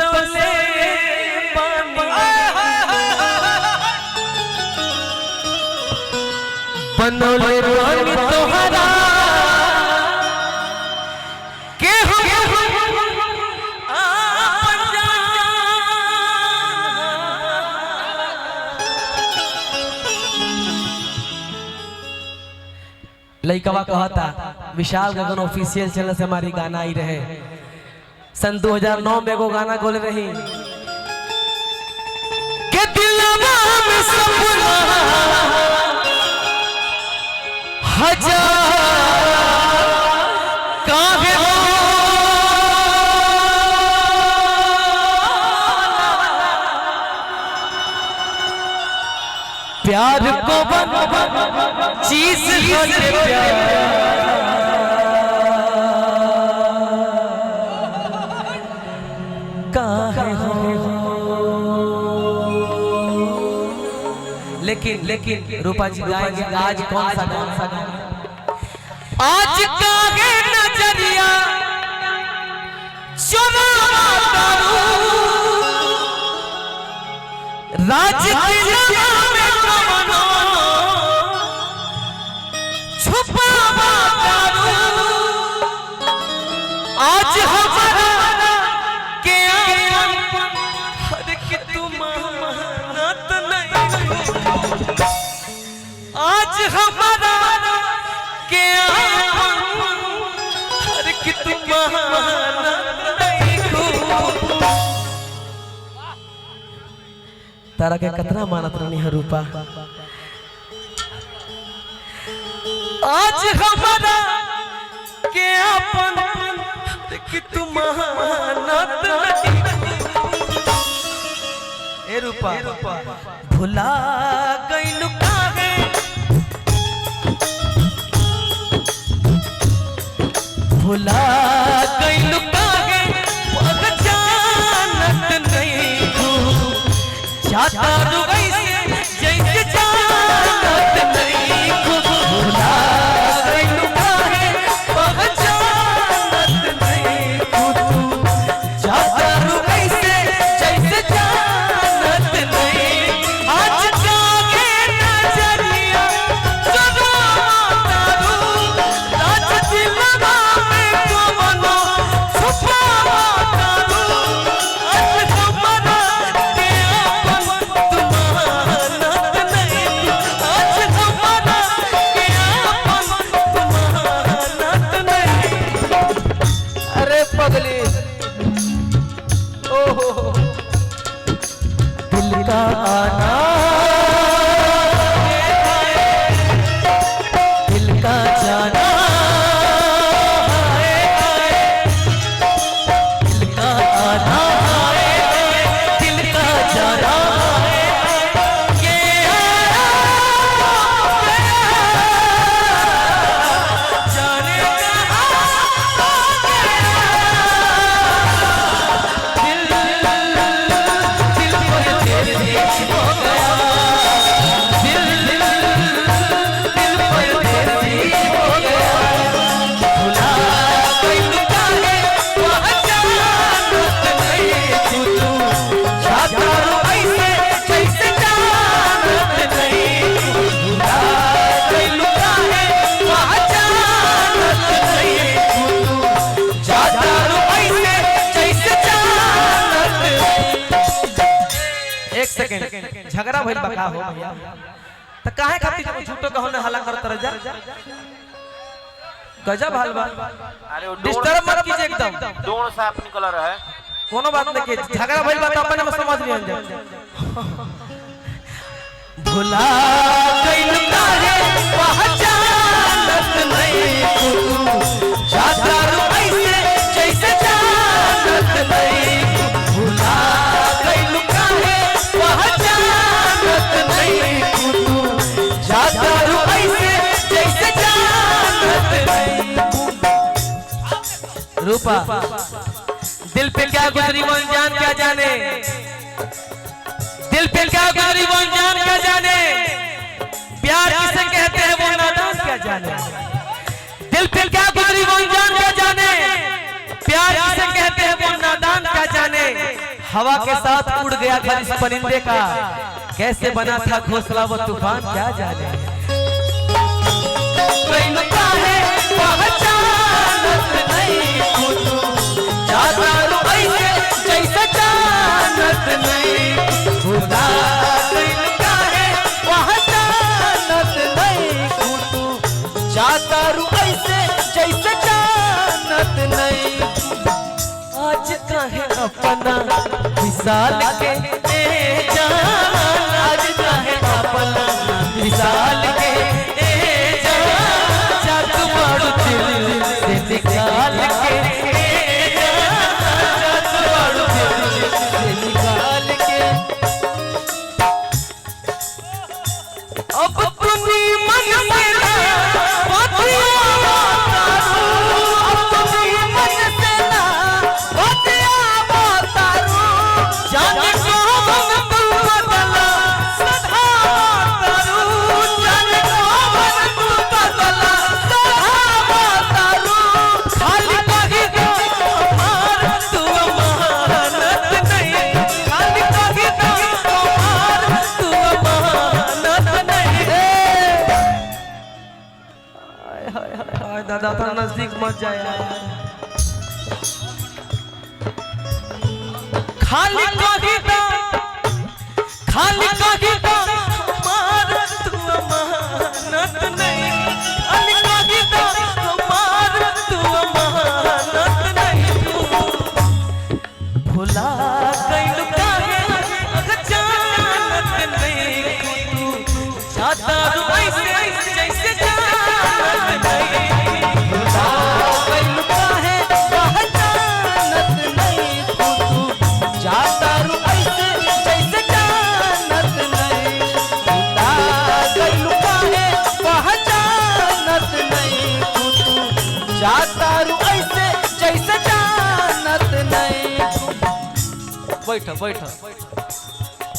बसवले बनौले पानी तोहरा के लइकवा कहता विशाल गगन ऑफिशियल चैनल से हमारी गाना आई रहे सन 2009 में एगो गाना गोले रही के दिलवा में सपना हजार काहे हो प्यार को चीज काहे हो लेकिन रूपा जी गाएंगे आज कौन सा गाना आज काहे नजरिया चुरावा करूं राज दिलवा में कवनो छुपावा करूं आज हमारा के अपन हर के तुम मानत नहीं आज हमारा के हर की तुम तारा के कतना मानत रहनी है रूपा आज हमारा के अपन कि तुम मानत नहीं ए रूपा भुला गइलु काहे भुला गइलु काहे पहचानत नहीं तू जाता वैसे जैसे जानत नहीं तू भुला गइलु काहे पहचानत नहीं तू जाता वैसे जैसे जानत नहीं आज काहे नजरिया चुरावा करूं राज दिलवा में कवनो छुपावा करूं आज हमारा के अपन तुम मानत नहीं आज हमारा के अपन तुम मानत नहीं अरे पगली ओहो दिल का आना दिल का जाना दिल का आना दिल का जाना ये जाने दिल दिल पर तेरे हो गया दिल दिल पर तेरे हो गया भुला गइलु काहे पहचानत नहीं तू जाता ऐसे जैसे जानत नहीं भुला गइलु काहे पहचानत नहीं तू जाता ऐसे जैसे जानत नहीं एक सेकंड झगड़ा भइल बका हो भैया त काहे खातिर जब झूठो कहने हल्ला करत रह जा गजब हाल बा अरे वो डिस्टर्ब मत कीजिए एकदम डोर साफ निकल रहा है कोनो बात नहीं के झगड़ा भइल बा त अपने में समझ लियन जा भुला गइलु काहे पहचानत नहीं तू जाता ऐसे जैसे जानत नहीं भुला गइलु काहे पहचानत नहीं तू जाता ऐसे जैसे जानत नहीं रूपा दिल पे क्या गुजरी वो जान क्या जाने दिल पे क्या गुजरी वो जान क्या जाने प्यार किसे कहते हैं वो नादान क्या जाने दिल पे क्या गुजरी वो जान क्या जाने प्यार किसे कहते हैं वो नादान क्या जाने हवा के साथ उड़ गया घर इस परिंदे का, कैसे बना था घोंसला वो तूफान क्या जाने। पहचानत नहीं जाता जैसे जानत नहीं खुदा पहचानत नहीं जाता ऐसे जैसे जानत नहीं। आज कहे अपना विशाल के जान, आज कहे अपना विशाल के जान, जात मारू दिल से निकाल के जात मारू दिल से निकाल के। अब तुनी मन से दादा तो नजदीक मत जाए। खाली कही तो हमार तू अमानत नहीं, खाली कही तो हमार तू अमानत नहीं। भुला गइल काहे जानत नहीं तू जाता ऐसे जैसे जानत नहीं। बैठो बैठो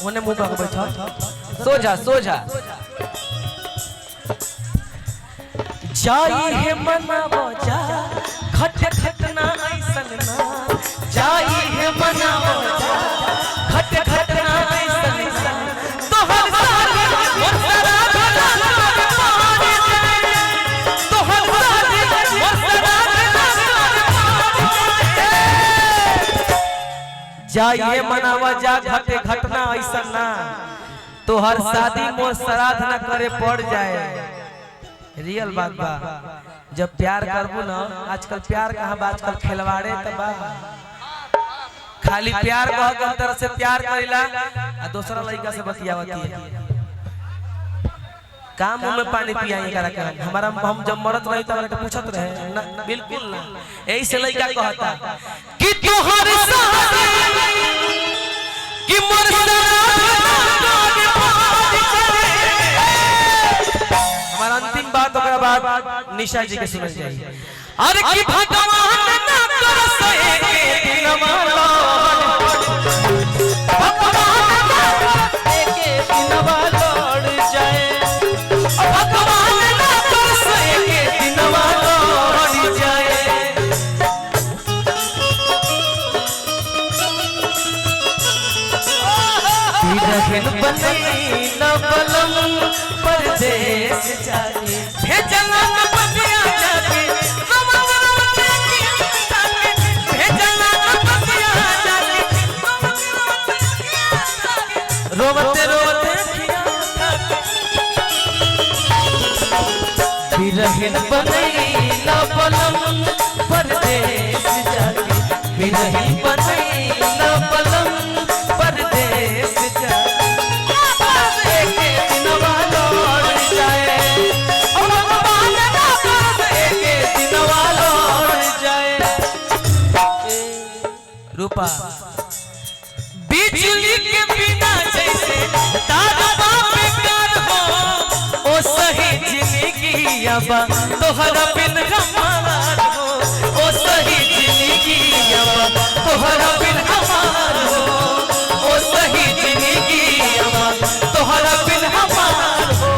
उन्हें मुंह कर बैठो, सो जा सो जा। जाई है मनावो जा खट खटना ऐसन ना, जाई है मनावो जा खट खटना ऐसन ना। तो हर साल मसरा धना पानी जाए, तो हर साल मसरा जाइए मनावा जा घटे घटना ऐसा ना, तो हर शादी मोर श्राद्ध न करे पड़ जाए। रियल बात बा, जब प्यार करबू ना, आजकल प्यार कहाँ बा, आजकल खिलवाड़े तो बा। खाली प्यार कह के तरह से प्यार करेला आ दूसरा लड़का से बतियावती है। काम में पानी पियाई करा के हमारा हम जब मरत रही तब के पूछत रहे ना, बिल्कुल ना। यही से लड़का कहता कि तोहर शादी कि मोर हमारा अंतिम बात ओकरा बाद निशा जी के सुनल जाई। अरे कि भगवान ना कर सहे दिनवा भगवान ना के दिनवा लौट जाए, भगवान ना कर सहे दिनवा लौट जाए। रहन बनई न बलम परदेश जाके भेजला न बतिया जाके भेजला न बतिया जाके रोवते रोवते रहन बनई न बलम परदेश जाके रहन बनई न बलम परदेश रूपा बिजली के बिना जैसे तार बेकार हो, ओ सही जिंदगी अब तोहरा बिन हमार हो, ओ सही जिंदगी अब तोहरा बिन हमार हो, ओ सही जिंदगी अब तोहरा बिन हमार हो।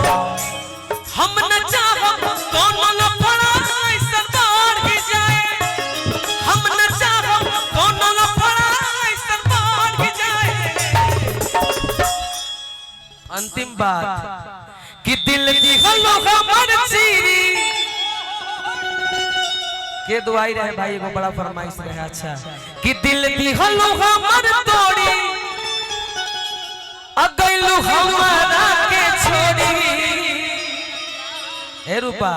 हम न चाहब कौन न पड़ा ऐसा बढ़ जाए, हम न चाहब कौन न पड़ा ऐसा बढ़ अंतिम बात कि दिल दिहलो हमर चीरी के दुआई रहे भाई एगो बड़ा फरमाइश रहे। अच्छा कि दिल दिहलो हमर तोड़ी अगैलू हमारा के छोड़ी। ए रूपा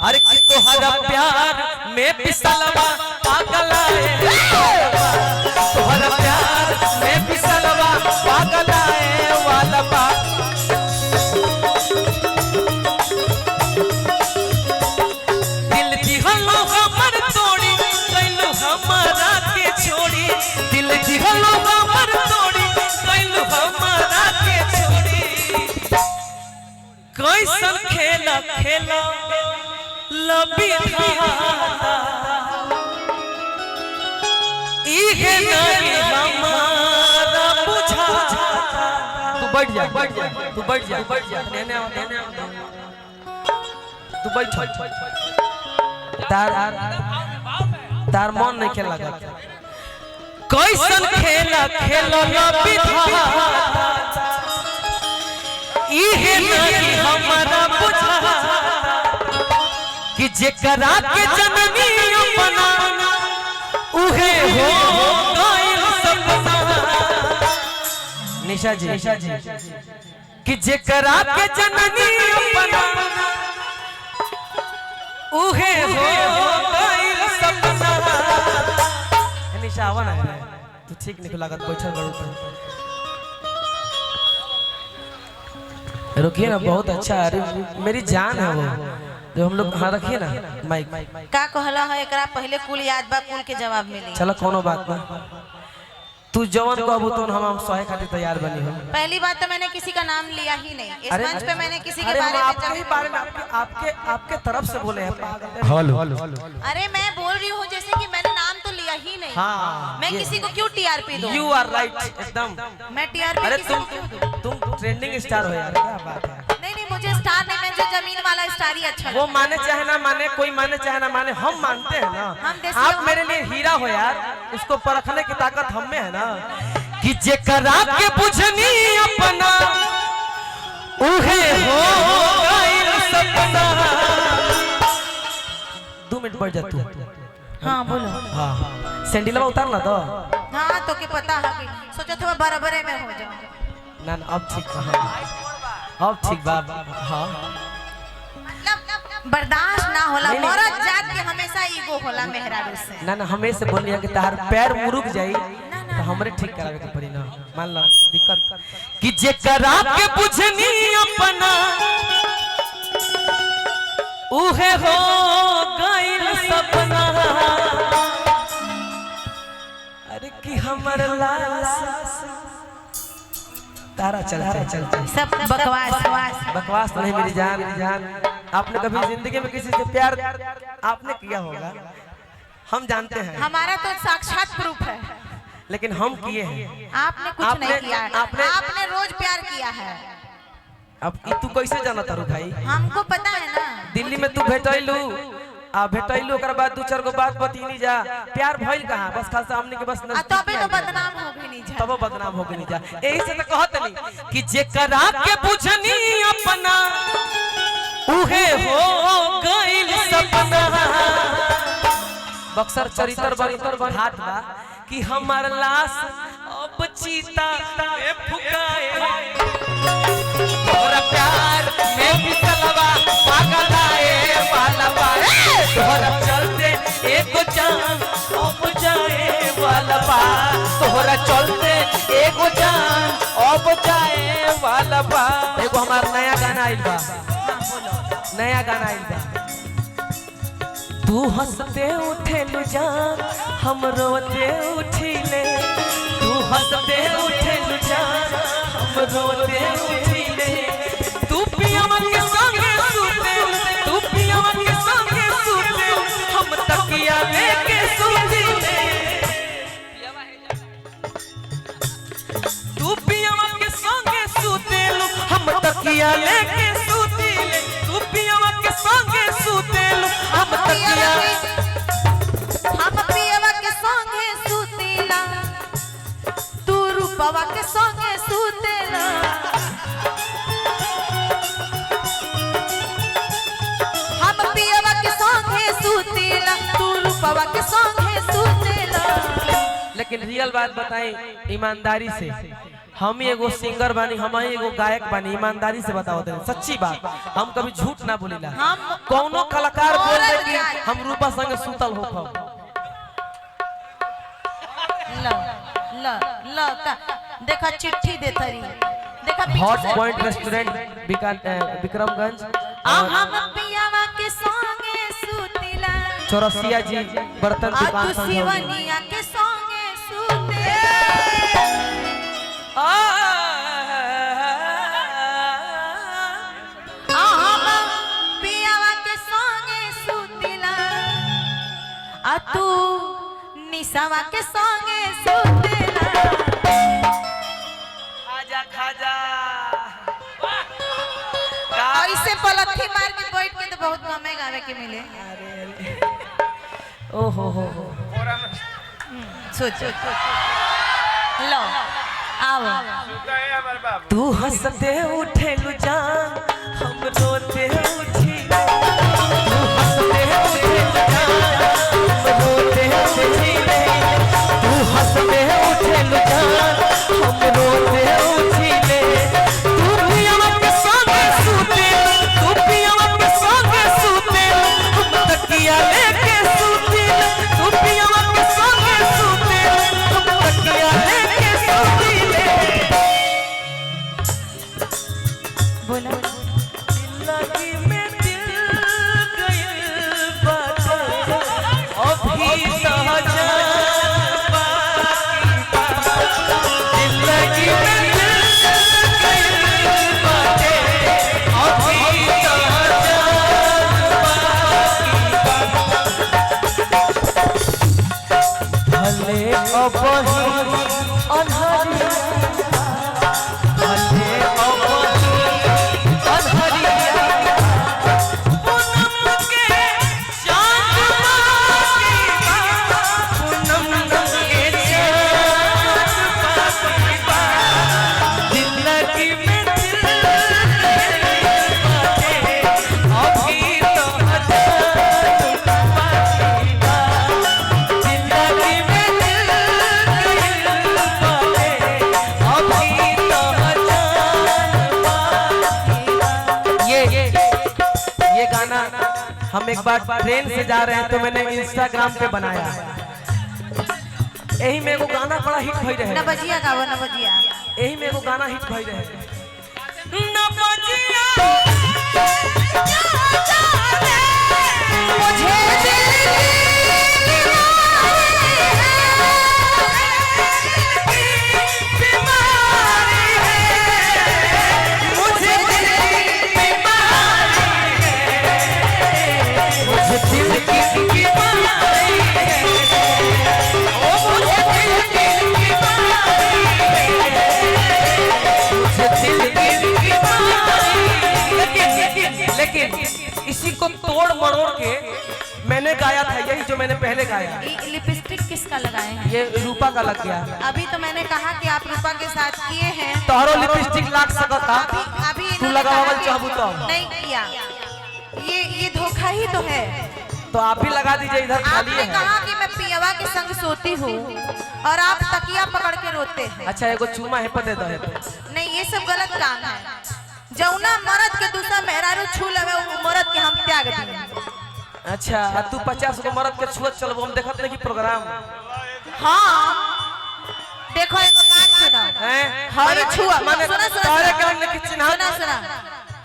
अरे कि तोहरा प्यार में पिसलवा पागलाए तोहरा प्यार में पिसलवा पागलाए वाला बा। दिल दिहलो हमर तोड़ी कैलू हमारा के छोड़ी। दिल दिहलो हमर तोड़ी कैलू हमारा के छोड़ी। कैसन खेला खेला लबी धारा इहे नहीं हमारा बुझा। तू बैठ जा तू बैठ जा नेने तू बैठ। तार मन नहीं खेला कैसन खेला खेला लबी धारा इहे नहीं हमारा बुझा कि जेकरा के जननी अपना उहे हो गइल सपना। निशा जी कि जेकरा के जननी अपना उहे हो गइल सपना। निशा आवा ना तू ठीक नहीं लागत बैठल बड़ू रुकिए ना बहुत अच्छा। अरे मेरी जान है वो जो हम लोग। हाँ रखिए ना माइक। का कहला है एकरा पहले कुल याद बा कुल के जवाब मिली। चलो कोनो बात ना तू जवान कहबू तो हम सहे खातिर तैयार बनी हो। पहली बात तो मैंने किसी का नाम लिया ही नहीं इस मंच पे। मैंने किसी के बारे में आपके तरफ से बोले हैं। हेलो अरे मैं बोल रही हूँ जैसे कि मैंने नाम तो लिया ही नहीं। हाँ, मैं किसी को क्यों टीआरपी दूं? यू आर राइट एकदम। मैं टीआरपी अरे किसी को क्यों दूं? तुम ट्रेंडिंग स्टार हो यार क्या बात है। नहीं मुझे स्टार नहीं, मुझे जमीन वाला स्टार ही अच्छा। वो माने चाहे ना माने कोई माने चाहे ना माने हम मानते हैं ना। आप मेरे लिए हीरा हो यार उसको परखने की ताकत हम में है ना। कि जेकरा के बुझनी अपना उहे हो गइल सपना। 2 मिनट बैठ जा तू। हाँ बोलो। हाँ सैंडलवा उतारना तो। हाँ तो के पता है कि सोचा था बराबर में हो जाऊं। ना अब ठीक अब ठीक बाप। हाँ मतलब बर्दाश्त ना होला। मरद जात के हमेशा ईगो होला मेहरारू से। ना हमेशा बोल लिया कि तार पैर मुरुक जाई तो हमरे ठीक करावे के पड़ी ना। मान लो दिक्कत कि जेकरा के बुझनी अपना उहे हो गइल सपना। अरे कि हमर लाश तारा चलते सब बकवास नहीं मेरी जान। आपने कभी जिंदगी में किसी से प्यार आपने किया होगा हम जानते हैं। हमारा तो साक्षात प्रूफ है। लेकिन हम किए हैं। आपने कुछ नहीं किया। आपने रोज प्यार किया है। अब तू कैसे जाना तारू भाई? हमको पता है ना। दिल्ली में तू भेटैलू ओकर बाद 2-4 गो बात बतीनी जा प्यार भइल कहां? बस खास सामने के बस तबे तो बदनाम हो गई नहीं जा। तब बदनाम हो गई नहीं जा। यही से तो कहत नहीं कि जेकरा के बुझनी अपना उहे हो गइल सपना। बक्सर चरित्र बरितर हाथ बा कि हमार लाश अब चीता में फुकाए तोरा प्यार में पिसलवा पागलाए वाला बा। तोहरा चलते एगो जान अब जाए वाला बा। तोहरा चलते एगो जान अब जाए वाला बा। एगो हमार नया गाना आइल बा। नया गाना आइल बा। तू हंसते उठे लू जान हम रोते उठिले। तू हंसते उठे लू जान हम रोते उठिले। तू पियवा के संगे सूते तू पियवा के संगे सूते हम तकिया लेके सूतिले। तू पियवा के संगे सूते हम तकिया लेके सूतिले। तू पियवा के संगे सूते हम तकिया हम पियवा के संगे सूतेला तू रूपवा के संगे सूतेला। रूपवा के संगे सुतेला। लेकिन रियल बात बताएं ईमानदारी से, हम ही एगो सिंगर बानी, हम ही एगो गायक बानी, ईमानदारी से बताओ दे सच्ची बात, हम कभी झूठ ना बोलीला। हम कौनो कलाकार बोल दे कि औरत हम रूपा संगे सुतल हो खब। ल ल ल का देखा चिट्ठी देता रही, देखा हॉट पॉइंट रेस्टोरेंट विक्रमगंज हम पियावा के संगे सुतेला। चौरसिया जी बर्तन आ दुकान तू संग शिवनिया के संगे सुतेला। हम पियावा के संगे सुतेला। आ तू निसावा के संगे सुतेला। खाजा खाजा ऐसे पलथी मार के बैठ के तो बहुत कमे गावे के मिले। ओहो हो सोच लो आओ। तू हंसते उठे जान हम रोते उठी, तू हंसते उठे जान हम रोते उठी, तू हंसते उठे जान हम रोते उठी। तू पियावा के संगे सूते, तू पियावा के संगे सूते, हम तकिया लेके सूते, तू पियावा के संगे सूते, हम तकिया लेके सूते। बोला जिंदगी में दिल गइल बाटे, अभी सहजान बाकी बा। जिंदगी में दिल गइल बाटे, अभी सहजान बाकी बा। भले अबही अनहरिया, भले अबही अनहरिया, पूनम के चांद बाकी बा, पूनम के चांद बाकी बा। जिंदगी में दिल बाटे, अभी तो हजान बाकी बा। जिंदगी में दिल बाटे, अभी तो हजान बाकी बा। ये गाना हम एक बार ट्रेन से जा रहे हैं तो मैंने इंस्टाग्राम पे बनाया। यही में एगो गाना बड़ा हिट भई रहे, नबजिया गावो नबजिया। यही में एगो गाना हिट भई रहे नबजिया। मुझे दिल बीमारी है, मुझे दिल की बीमारी है, मुझे दिल की बीमारी है, ओ मुझे दिल की बीमारी है, मुझे दिल की बीमारी। लेकिन इसी को तोड़ मरोड़ के मैंने गाया था, यही जो मैंने पहले गाया। लिपस्टिक किसका लगाए हैं? ये रूपा का लग गया। अभी तो मैंने कहा कि आप रूपा के साथ किए हैं। तोहरो लिपस्टिक लाग सकता, अभी तू इन्होंने लगावल कहा कि चाहबू तो नहीं किया। ये धोखा ही तो है। तो आप भी लगा दीजिए, इधर खाली आपने है। कहा कि मैं पियवा के संग सोती हूँ और आप तकिया पकड़ के रोते हैं। अच्छा एगो चूमा है पते दे दो। नहीं, ये सब गलत काम है। जौना मर्द के दूसरा मेहरारू छू लेवे, वो मर्द के हम त्याग दिए। अच्छा तू 50 को मरद के छुअत चलबो, हम देखत नहीं कि प्रोग्राम। हाँ देखो एगो बात सुना। हैं हई छुआ माने सुना तारे के हमने कि चिन्हा सुना सुना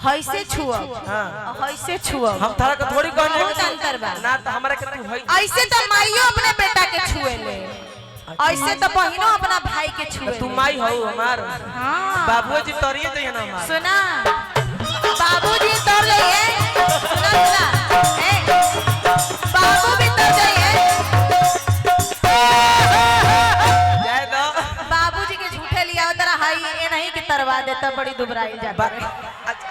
हईसे छुआ हां हईसे छुआ हम तारा के थोड़ी कहने बहुत अंतर बा। ना तो हमरा के तू हई ऐसे तो माइयो अपने बेटा के छुए ले, ऐसे तो बहिनो अपना भाई के छुए तू ले। माई हो हमार। हाँ बाबूजी तोरिए जइए ना हमार। सुना बाबूजी तोड़ लिए। सुना सुना ए बाबू भी तोड़ जाइए। जाए दो बाबूजी के झूठे लिया तेरा हाई ये नहीं कि तरवा देता, बड़ी दुबराई जाता। अच्छा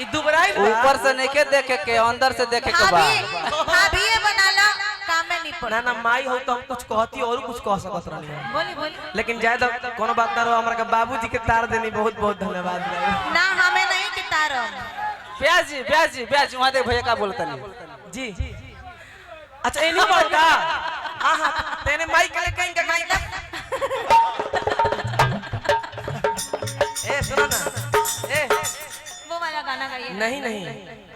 ई दुबराई ऊपर से नहीं के देखे के अंदर से देखे के बा। अभी ये बनाला काम में नहीं पड़ा। ना ना माई हो तो हम कुछ कहती और कुछ कह सकत रहनी। बोली बोली लेकिन जाए दो कोनो बात ना रहो, हमरा के बाबूजी के तार देनी बहुत बहुत धन्यवाद। ना हमें नहीं कि तारो प्याजी वहाँ देख भैया का बोलता नहीं जी अच्छा ये नहीं बोलता हाँ तेने माइक ले कहीं का कहीं ए सुनो ना ए वो वाला गाना गाइए। नहीं नहीं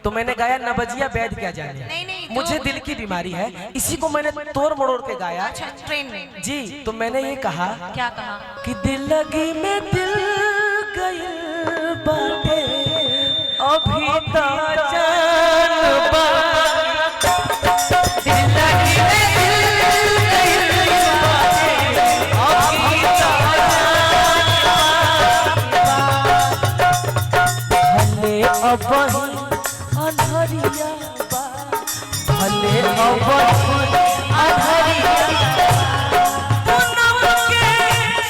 तो मैंने गाया नबजिया वैद क्या जाने। नहीं, जो- मुझे दिल की बीमारी है, इसी को मैंने तोड़ मरोड़ के गाया। अच्छा ट्रेन में जी तो मैंने ये कहा क्या कहा कि दिल लगी में दिल गइल बाटे अभी तो जान दिल लगी में दिल गइल बाटे अभी तो भले अब अनहरिया बा भले अब अनहरिया पूनम के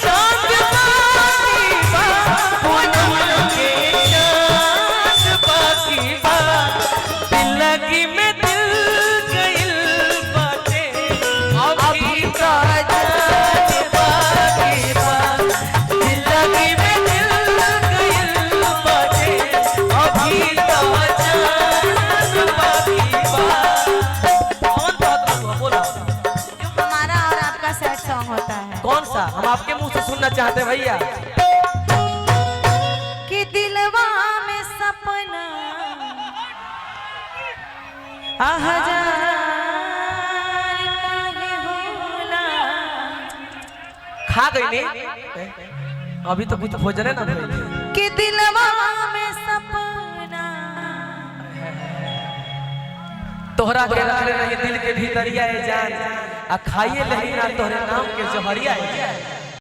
चांद बाकी बा पूनम के चांद बाकी बा दिल लगी में दिल गइल बाटे अभी का जान बाकी बा दिल लगी में दिल गइल बाटे अभी का जान बाकी बा। कौन सा हुआ बोलो जो हमारा और आपका सैड सॉन्ग होता है कौन सा हम आपके मुंह से सुनना चाहते हैं भैया। कि दिलवा में सपना हजार काहे होला। खा गई नहीं अभी तो कुछ भोजन है ना भइल। कि दिलवा में सपना तोहरा के रखले रही दिल के भीतरिया ए जान आ खाइए लही ना तोहरे नाम के जहरिया ए जान।